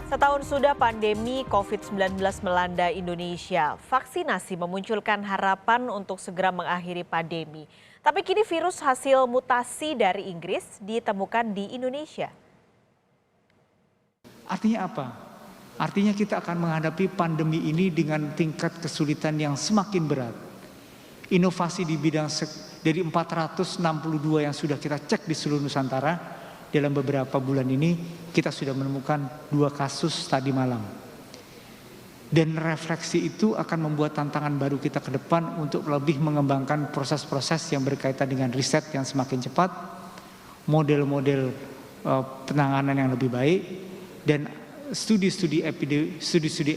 Setahun sudah pandemi COVID-19 melanda Indonesia. Vaksinasi memunculkan harapan untuk segera mengakhiri pandemi. Tapi kini virus hasil mutasi dari Inggris ditemukan di Indonesia. Artinya apa? Artinya kita akan menghadapi pandemi ini dengan tingkat kesulitan yang semakin berat. Inovasi di bidang dari 462 yang sudah kita cek di seluruh Nusantara, dalam beberapa bulan ini kita sudah menemukan 2 kasus tadi malam. Dan refleksi itu akan membuat tantangan baru kita ke depan untuk lebih mengembangkan proses-proses yang berkaitan dengan riset yang semakin cepat, model-model penanganan yang lebih baik, dan studi-studi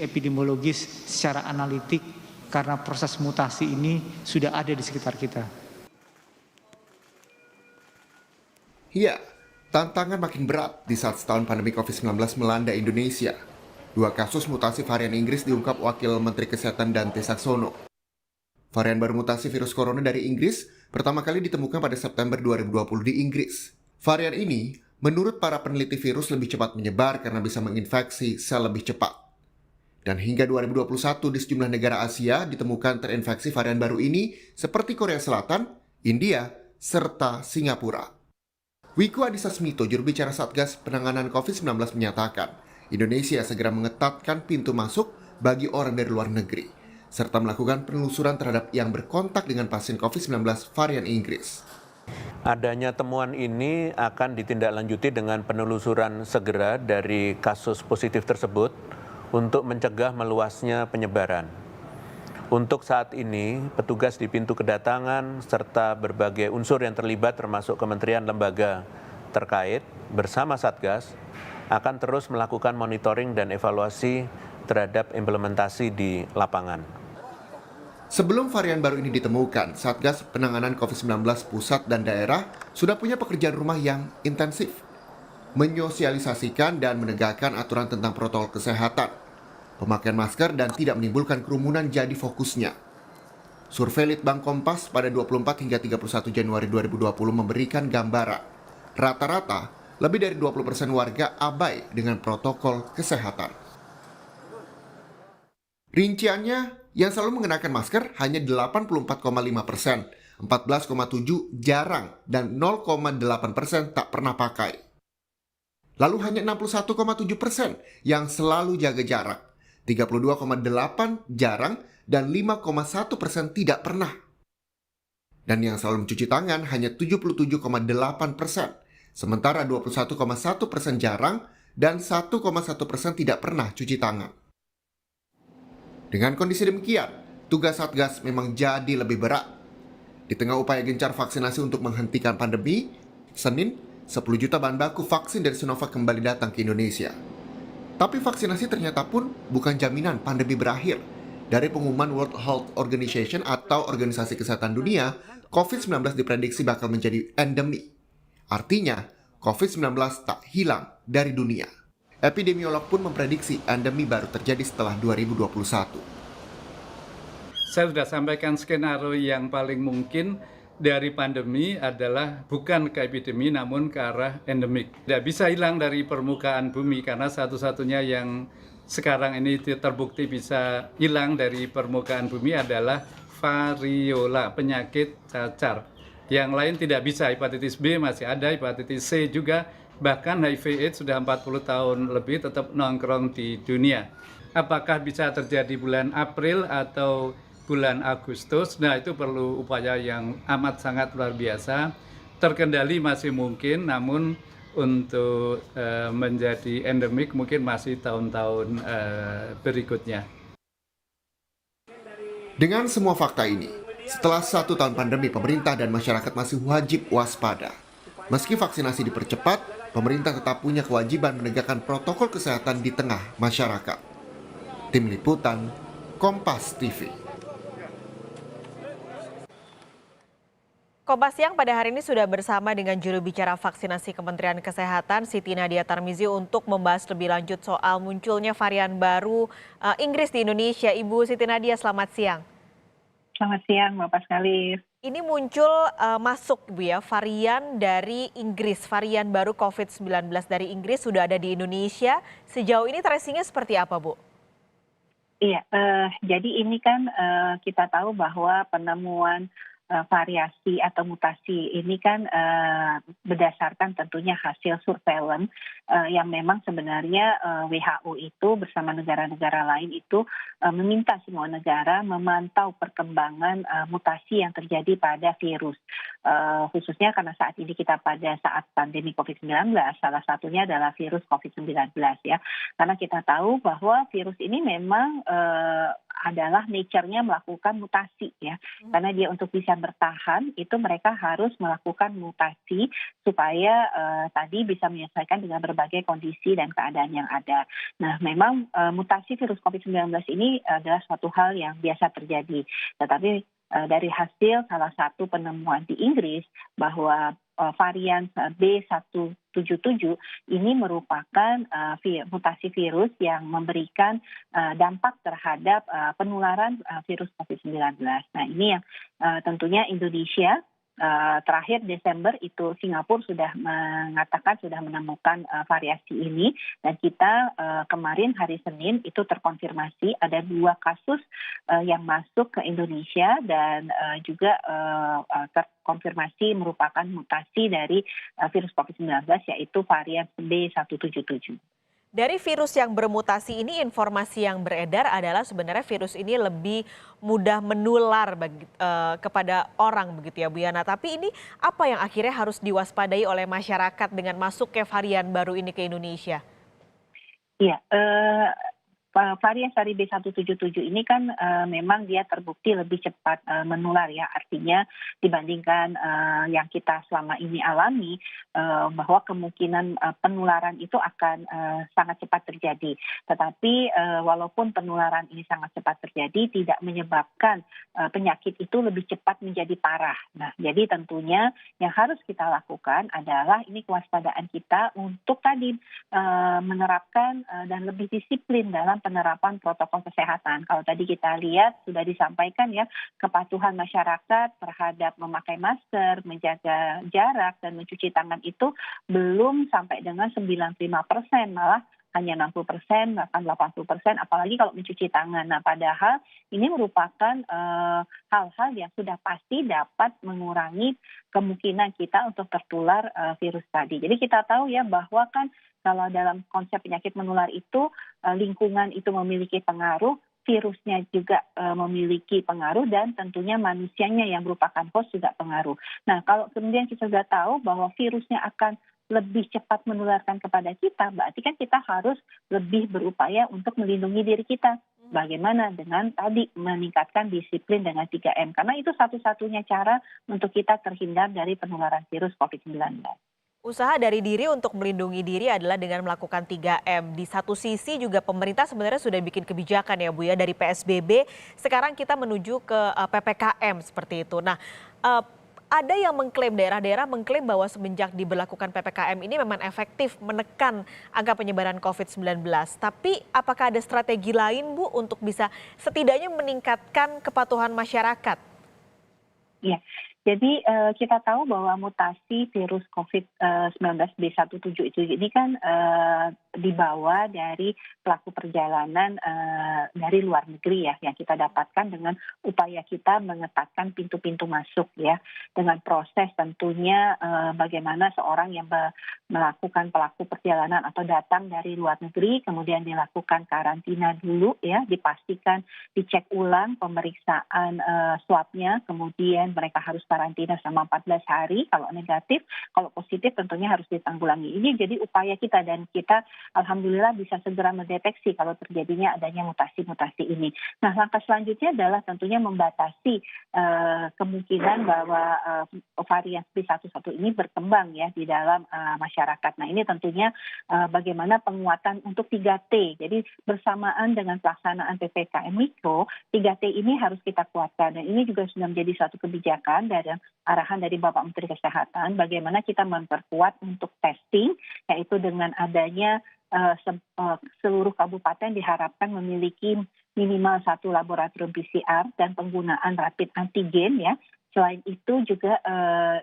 epidemiologis secara analitik karena proses mutasi ini sudah ada di sekitar kita. Ya, tantangan makin berat di saat setahun pandemi COVID-19 melanda Indonesia. 2 kasus mutasi varian Inggris diungkap Wakil Menteri Kesehatan Dante Saxono. Varian baru mutasi virus corona dari Inggris pertama kali ditemukan pada September 2020 di Inggris. Varian ini, menurut para peneliti virus lebih cepat menyebar karena bisa menginfeksi sel lebih cepat. Dan hingga 2021 di sejumlah negara Asia ditemukan terinfeksi varian baru ini seperti Korea Selatan, India, serta Singapura. Wiku Adhisa Smito, juru bicara Satgas Penanganan COVID-19 menyatakan, Indonesia segera mengetatkan pintu masuk bagi orang dari luar negeri, serta melakukan penelusuran terhadap yang berkontak dengan pasien COVID-19 varian Inggris. Adanya temuan ini akan ditindaklanjuti dengan penelusuran segera dari kasus positif tersebut untuk mencegah meluasnya penyebaran. Untuk saat ini, petugas di pintu kedatangan serta berbagai unsur yang terlibat termasuk kementerian lembaga terkait bersama Satgas akan terus melakukan monitoring dan evaluasi terhadap implementasi di lapangan. Sebelum varian baru ini ditemukan, Satgas Penanganan COVID-19 pusat dan daerah sudah punya pekerjaan rumah yang intensif. Menyosialisasikan dan menegakkan aturan tentang protokol kesehatan. Pemakaian masker dan tidak menimbulkan kerumunan jadi fokusnya. Survei Litbang Kompas pada 24 hingga 31 Januari 2020 memberikan gambaran. Rata-rata, lebih dari 20% warga abai dengan protokol kesehatan. Rinciannya, yang selalu mengenakan masker hanya 84,5%, 14,7% jarang, dan 0,8% tak pernah pakai. Lalu hanya 61,7% yang selalu jaga jarak, 32,8% jarang, dan 5,1% tidak pernah. Dan yang selalu mencuci tangan hanya 77,8%, sementara 21,1% jarang dan 1,1% tidak pernah cuci tangan. Dengan kondisi demikian, tugas Satgas memang jadi lebih berat. Di tengah upaya gencar vaksinasi untuk menghentikan pandemi, Senin, 10 juta bahan baku vaksin dari Sinovac kembali datang ke Indonesia. Tapi vaksinasi ternyata pun bukan jaminan pandemi berakhir. Dari pengumuman World Health Organization atau Organisasi Kesehatan Dunia, COVID-19 diprediksi bakal menjadi endemi. Artinya, COVID-19 tak hilang dari dunia. Epidemiolog pun memprediksi endemi baru terjadi setelah 2021. Saya sudah sampaikan skenario yang paling mungkin dari pandemi adalah bukan ke epidemi namun ke arah endemik. Tidak bisa hilang dari permukaan bumi karena satu-satunya yang sekarang ini terbukti bisa hilang dari permukaan bumi adalah variola, penyakit cacar. Yang lain tidak bisa, hepatitis B masih ada, hepatitis C juga, bahkan HIV/AIDS sudah 40 tahun lebih tetap nongkrong di dunia. Apakah bisa terjadi bulan April atau bulan Agustus? Nah, itu perlu upaya yang amat sangat luar biasa. Terkendali masih mungkin, namun untuk menjadi endemik mungkin masih tahun-tahun berikutnya. Dengan semua fakta ini, setelah 1 tahun pandemi, pemerintah dan masyarakat masih wajib waspada. Meski vaksinasi dipercepat, pemerintah tetap punya kewajiban menegakkan protokol kesehatan di tengah masyarakat. Tim Liputan, Kompas TV. Kompas Siang pada hari ini sudah bersama dengan juru bicara vaksinasi Kementerian Kesehatan Siti Nadia Tarmizi untuk membahas lebih lanjut soal munculnya varian baru Inggris di Indonesia. Ibu Siti Nadia, selamat siang. Selamat siang, Bapak sekali. Ini muncul masuk Bu ya varian dari Inggris, varian baru COVID-19 dari Inggris sudah ada di Indonesia. Sejauh ini tracingnya seperti apa Bu? Iya, jadi ini kan kita tahu bahwa penemuan variasi atau mutasi ini kan berdasarkan tentunya hasil surveillance yang memang sebenarnya WHO itu bersama negara-negara lain itu meminta semua negara memantau perkembangan mutasi yang terjadi pada virus. Khususnya karena saat ini kita pada saat pandemi COVID-19, salah satunya adalah virus COVID-19 ya. Karena kita tahu bahwa virus ini memang adalah nature-nya melakukan mutasi ya. Karena dia untuk bisa bertahan itu mereka harus melakukan mutasi supaya tadi bisa menyesuaikan dengan berbagai kondisi dan keadaan yang ada. Nah, memang mutasi virus COVID-19 ini adalah suatu hal yang biasa terjadi. Tetapi dari hasil salah satu penemuan di Inggris bahwa varian B177 ini merupakan mutasi virus yang memberikan dampak terhadap penularan virus COVID-19. Nah, ini yang tentunya Indonesia terakhir Desember itu Singapura sudah mengatakan sudah menemukan variasi ini dan kita kemarin hari Senin itu terkonfirmasi ada 2 kasus yang masuk ke Indonesia dan juga terkonfirmasi merupakan mutasi dari virus COVID-19 yaitu varian B177. Dari virus yang bermutasi ini informasi yang beredar adalah sebenarnya virus ini lebih mudah menular kepada orang begitu ya Bu Yana. Tapi ini apa yang akhirnya harus diwaspadai oleh masyarakat dengan masuknya varian baru ini ke Indonesia? Iya, varian dari B177 ini kan memang dia terbukti lebih cepat menular ya, artinya dibandingkan yang kita selama ini alami bahwa kemungkinan penularan itu akan sangat cepat terjadi. Tetapi walaupun penularan ini sangat cepat terjadi tidak menyebabkan penyakit itu lebih cepat menjadi parah. Nah, jadi tentunya yang harus kita lakukan adalah ini kewaspadaan kita untuk tadi menerapkan dan lebih disiplin dalam penerapan protokol kesehatan. Kalau tadi kita lihat sudah disampaikan ya kepatuhan masyarakat terhadap memakai masker, menjaga jarak dan mencuci tangan itu belum sampai dengan 95%, malah hanya 60%, bahkan 80%, apalagi kalau mencuci tangan. Nah, padahal ini merupakan hal-hal yang sudah pasti dapat mengurangi kemungkinan kita untuk tertular virus tadi. Jadi kita tahu ya bahwa kan kalau dalam konsep penyakit menular itu lingkungan itu memiliki pengaruh, virusnya juga memiliki pengaruh dan tentunya manusianya yang merupakan host juga pengaruh. Nah, kalau kemudian kita sudah tahu bahwa virusnya akan lebih cepat menularkan kepada kita, berarti kan kita harus lebih berupaya untuk melindungi diri kita. Bagaimana dengan tadi meningkatkan disiplin dengan 3M, karena itu satu-satunya cara untuk kita terhindar dari penularan virus COVID-19. Usaha dari diri untuk melindungi diri adalah dengan melakukan 3M. Di satu sisi juga pemerintah sebenarnya sudah bikin kebijakan ya Bu ya, dari PSBB sekarang kita menuju ke PPKM seperti itu. Nah, ada yang mengklaim, daerah-daerah mengklaim bahwa semenjak diberlakukan PPKM ini memang efektif menekan angka penyebaran COVID-19. Tapi apakah ada strategi lain Bu untuk bisa setidaknya meningkatkan kepatuhan masyarakat? Iya, jadi kita tahu bahwa mutasi virus COVID-19 B177 ini kan dibawa dari pelaku perjalanan dari luar negeri ya, yang kita dapatkan dengan upaya kita mengetatkan pintu-pintu masuk ya, dengan proses tentunya bagaimana seorang yang melakukan pelaku perjalanan atau datang dari luar negeri, kemudian dilakukan karantina dulu ya, dipastikan dicek ulang pemeriksaan swabnya, kemudian mereka harus karantina selama 14 hari, kalau negatif, kalau positif tentunya harus ditanggulangi. Ini jadi upaya kita dan kita alhamdulillah bisa segera mendeteksi kalau terjadinya adanya mutasi-mutasi ini. Nah, langkah selanjutnya adalah tentunya membatasi kemungkinan bahwa varian B11 ini berkembang ya di dalam masyarakat. Nah, ini tentunya bagaimana penguatan untuk 3T. Jadi bersamaan dengan pelaksanaan PPKM Mikro, 3T ini harus kita kuatkan. Dan ini juga sudah menjadi suatu kebijakan dan arahan dari Bapak Menteri Kesehatan bagaimana kita memperkuat untuk testing, yaitu dengan adanya seluruh kabupaten diharapkan memiliki minimal 1 laboratorium PCR dan penggunaan rapid antigen ya. Selain itu juga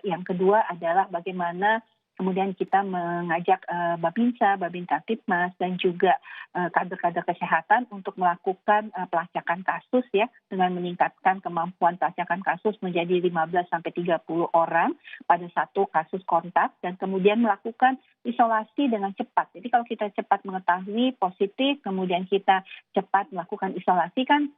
yang kedua adalah bagaimana kemudian kita mengajak Babinsa, Babinsa Tipmas, dan juga kader-kader kesehatan untuk melakukan pelacakan kasus ya, dengan meningkatkan kemampuan pelacakan kasus menjadi 15 sampai 30 orang pada satu kasus kontak, dan kemudian melakukan isolasi dengan cepat. Jadi kalau kita cepat mengetahui positif, kemudian kita cepat melakukan isolasi kan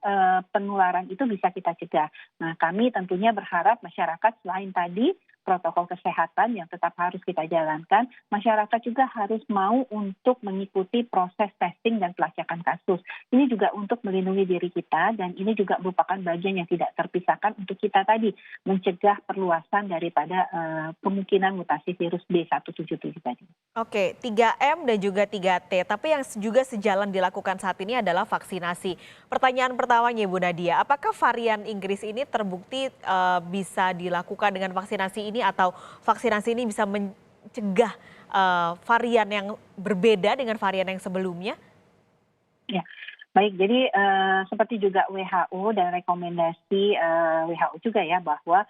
penularan itu bisa kita cegah. Nah, kami tentunya berharap masyarakat selain tadi protokol kesehatan yang tetap harus kita jalankan, masyarakat juga harus mau untuk mengikuti proses testing dan pelacakan kasus. Ini juga untuk melindungi diri kita, dan ini juga merupakan bagian yang tidak terpisahkan untuk kita tadi mencegah perluasan daripada kemungkinan mutasi virus B177 tadi. Oke, 3M dan juga 3T, tapi yang juga sejalan dilakukan saat ini adalah vaksinasi. Pertanyaan pertamanya Ibu Nadia, apakah varian Inggris ini terbukti bisa dilakukan dengan vaksinasi ini, atau vaksinasi ini bisa mencegah varian yang berbeda dengan varian yang sebelumnya? Ya, baik. Jadi seperti juga WHO dan rekomendasi WHO juga ya, bahwa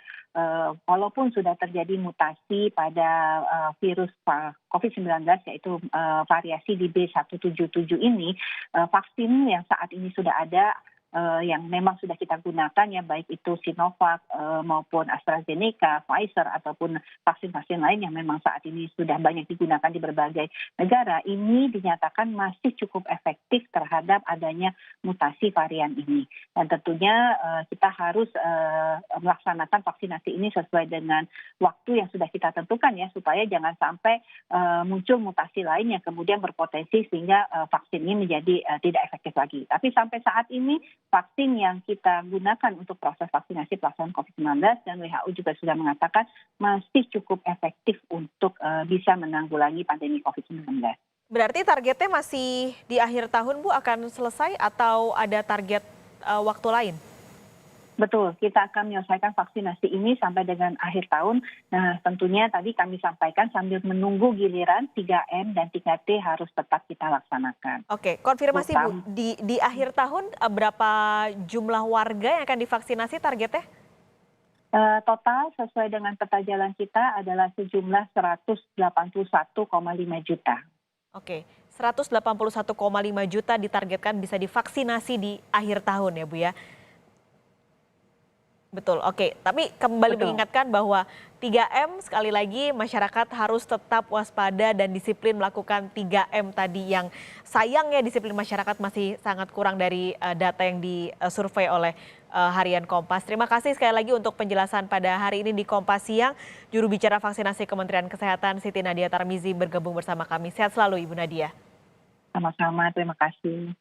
walaupun sudah terjadi mutasi pada virus COVID-19 yaitu variasi di B177 ini, vaksin yang saat ini sudah ada yang memang sudah kita gunakan ya, baik itu Sinovac maupun AstraZeneca, Pfizer, ataupun vaksin-vaksin lain yang memang saat ini sudah banyak digunakan di berbagai negara, ini dinyatakan masih cukup efektif terhadap adanya mutasi varian ini. Dan tentunya kita harus melaksanakan vaksinasi ini sesuai dengan waktu yang sudah kita tentukan ya, supaya jangan sampai muncul mutasi lain yang kemudian berpotensi sehingga vaksin ini menjadi tidak efektif lagi. Tapi sampai saat ini vaksin yang kita gunakan untuk proses vaksinasi pelaksanaan COVID-19 dan WHO juga sudah mengatakan masih cukup efektif untuk bisa menanggulangi pandemi COVID-19. Berarti targetnya masih di akhir tahun Bu akan selesai, atau ada target waktu lain? Betul, kita akan menyelesaikan vaksinasi ini sampai dengan akhir tahun. Nah, tentunya tadi kami sampaikan sambil menunggu giliran 3M dan 3T harus tetap kita laksanakan. Oke, konfirmasi Bu, di akhir tahun berapa jumlah warga yang akan divaksinasi targetnya? Total sesuai dengan peta jalan kita adalah sejumlah 181,5 juta. Oke, 181,5 juta ditargetkan bisa divaksinasi di akhir tahun ya Bu ya? Betul, oke. Tapi kembali mengingatkan bahwa 3M sekali lagi masyarakat harus tetap waspada dan disiplin melakukan 3M tadi, yang sayangnya disiplin masyarakat masih sangat kurang dari data yang disurvei oleh Harian Kompas. Terima kasih sekali lagi untuk penjelasan pada hari ini di Kompas Siang. Juru bicara vaksinasi Kementerian Kesehatan Siti Nadia Tarmizi bergabung bersama kami. Sehat selalu Ibu Nadia. Sama-sama, terima kasih.